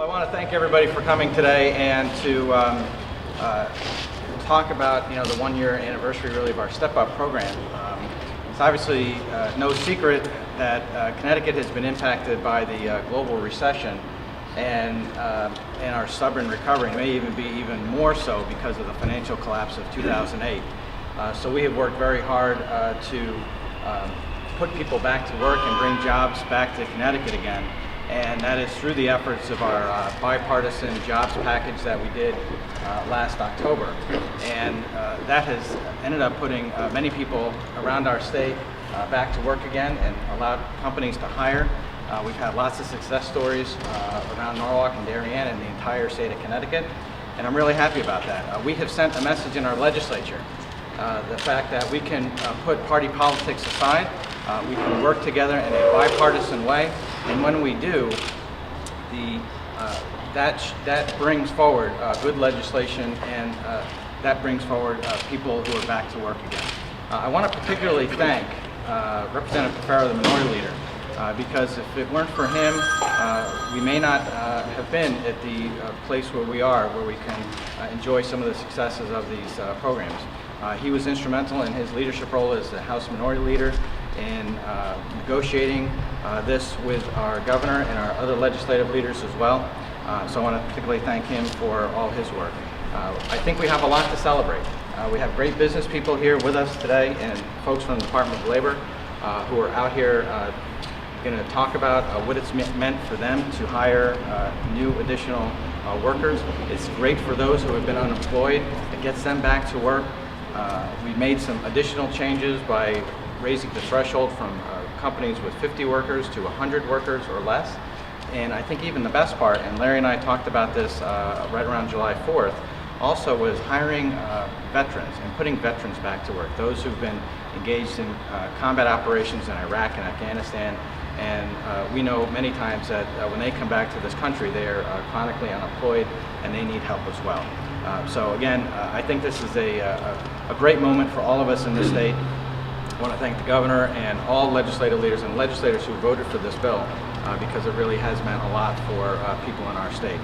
I want to thank everybody for coming today and to talk about the 1-year anniversary really of our Step Up program. It's obviously no secret that Connecticut has been impacted by the global recession and our stubborn recovery. It may even be even more so because of the financial collapse of 2008. So we have worked very hard to put people back to work and bring jobs back to Connecticut again. And that is through the efforts of our bipartisan jobs package that we did last October. And that has ended up putting many people around our state back to work again and allowed companies to hire. We've had lots of success stories around Norwalk and Darien and the entire state of Connecticut. And I'm really happy about that. We have sent a message in our legislature, the fact that we can put party politics aside. We can work together in a bipartisan way, and when we do, that brings forward good legislation, and that brings forward people who are back to work again. I want to particularly thank Representative Cafero, the minority leader, because if it weren't for him, we may not have been at the place where we are, where we can enjoy some of the successes of these programs. He was instrumental in his leadership role as the House Minority Leader in negotiating this with our governor and our other legislative leaders as well. So I want to particularly thank him for all his work. I think we have a lot to celebrate. We have great business people here with us today and folks from the Department of Labor who are out here going to talk about what it's meant for them to hire new additional workers. It's great for those who have been unemployed. It gets them back to work. We made some additional changes by raising the threshold from companies with 50 workers to 100 workers or less. And I think even the best part, and Larry and I talked about this right around July 4th, also was hiring veterans and putting veterans back to work, those who've been engaged in combat operations in Iraq and Afghanistan. And we know many times that when they come back to this country, they are chronically unemployed and they need help as well. So again, I think this is a great moment for all of us in this state. I want to thank the governor and all legislative leaders and legislators who voted for this bill because it really has meant a lot for people in our state.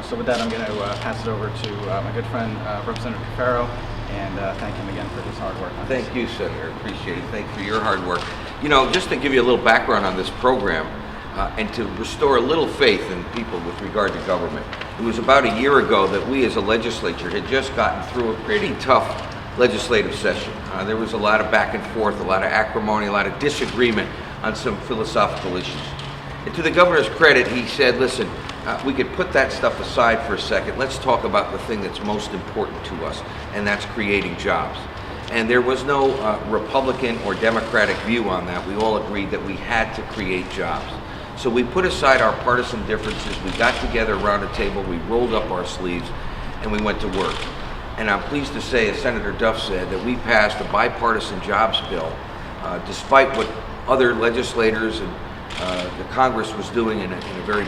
So with that, I'm going to pass it over to my good friend, Representative Cafero, and thank him again for his hard work on this. Thank you, Senator. Appreciate it. Thank you for your hard work. You know, just to give you a little background on this program and to restore a little faith in people with regard to government, it was about a year ago that we as a legislature had just gotten through a pretty tough legislative session. There was a lot of back and forth, a lot of acrimony, a lot of disagreement on some philosophical issues. And to the governor's credit, he said, listen, we could put that stuff aside for a second. Let's talk about the thing that's most important to us, and that's creating jobs. And there was no Republican or Democratic view on that. We all agreed that we had to create jobs. So we put aside our partisan differences, we got together around a table, we rolled up our sleeves, and we went to work. And I'm pleased to say, as Senator Duff said, that we passed a bipartisan jobs bill, despite what other legislators and the Congress was doing in a very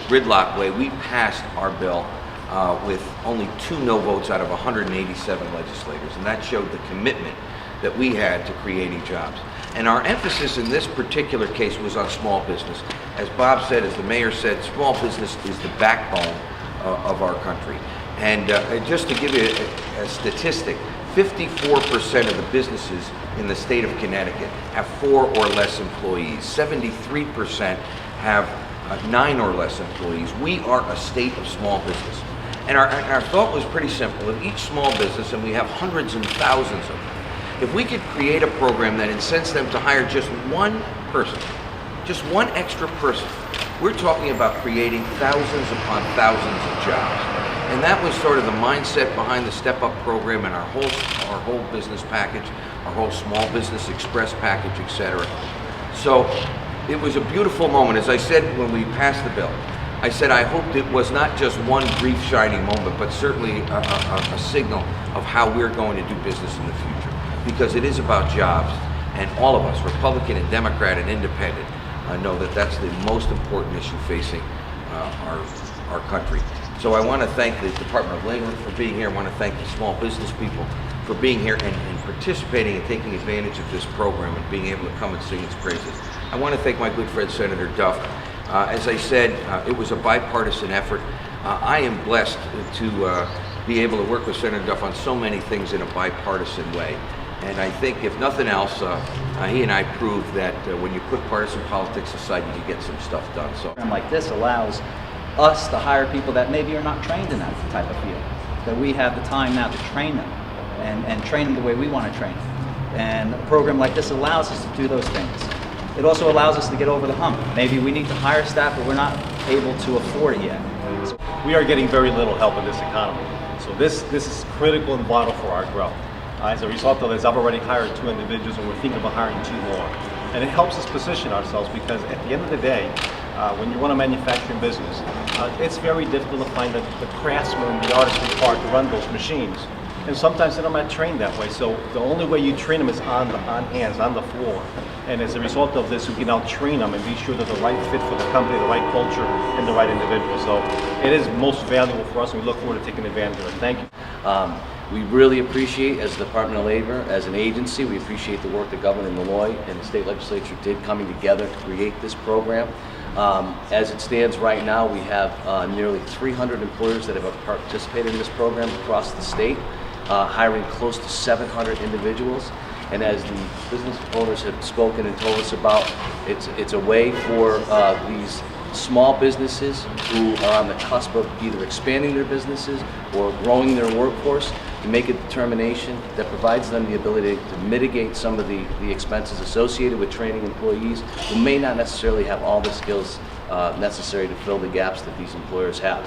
gridlock way. We passed our bill with only 2 no votes out of 187 legislators, and that showed the commitment that we had to creating jobs. And our emphasis in this particular case was on small business. As Bob said, as the mayor said, small business is the backbone of our country. And just to give you a statistic, 54% of the businesses in the state of Connecticut have 4 or less employees. 73% have 9 or less employees. We are a state of small business. And our thought was pretty simple. If each small business, and we have hundreds and thousands of them, if we could create a program that incents them to hire just one person, just one extra person, we're talking about creating thousands upon thousands of jobs. And that was sort of the mindset behind the Step Up program and our whole business package, our whole small business express package, etc. So it was a beautiful moment. As I said when we passed the bill, I said I hoped it was not just one brief shining moment, but certainly a signal of how we're going to do business in the future. Because it is about jobs, and all of us, Republican and Democrat and Independent, know that that's the most important issue facing our country. So I want to thank the Department of Labor for being here. I want to thank the small business people for being here and participating and taking advantage of this program and being able to come and sing its praises. I want to thank my good friend Senator Duff As I said, it was a bipartisan effort. I am blessed to be able to work with Senator Duff on so many things in a bipartisan way. And I think, if nothing else, he and I proved that when you put partisan politics aside, you can get some stuff done. So, program like this allows us to hire people that maybe are not trained in that type of field, that we have the time now to train them and train them the way we want to train them. And a program like this allows us to do those things. It also allows us to get over the hump. Maybe we need to hire staff, but we're not able to afford it yet. So we are getting very little help in this economy. So this is critical and vital for our growth. As a result of this, I've already hired 2 individuals and we're thinking about hiring 2 more. And it helps us position ourselves because at the end of the day, when you run a manufacturing business, it's very difficult to find the craftsman, the artist required to run those machines. And sometimes they're not trained that way. So the only way you train them is on hands, on the floor. And as a result of this, we can now train them and be sure they're the right fit for the company, the right culture, and the right individual. So it is most valuable for us, and we look forward to taking advantage of it. Thank you. We really appreciate, as the Department of Labor, as an agency, we appreciate the work that Governor Malloy and the state legislature did coming together to create this program. As it stands right now, we have nearly 300 employers that have participated in this program across the state, hiring close to 700 individuals. And as the business owners have spoken and told us about, it's a way for these small businesses who are on the cusp of either expanding their businesses or growing their workforce to make a determination that provides them the ability to mitigate some of the expenses associated with training employees who may not necessarily have all the skills necessary to fill the gaps that these employers have.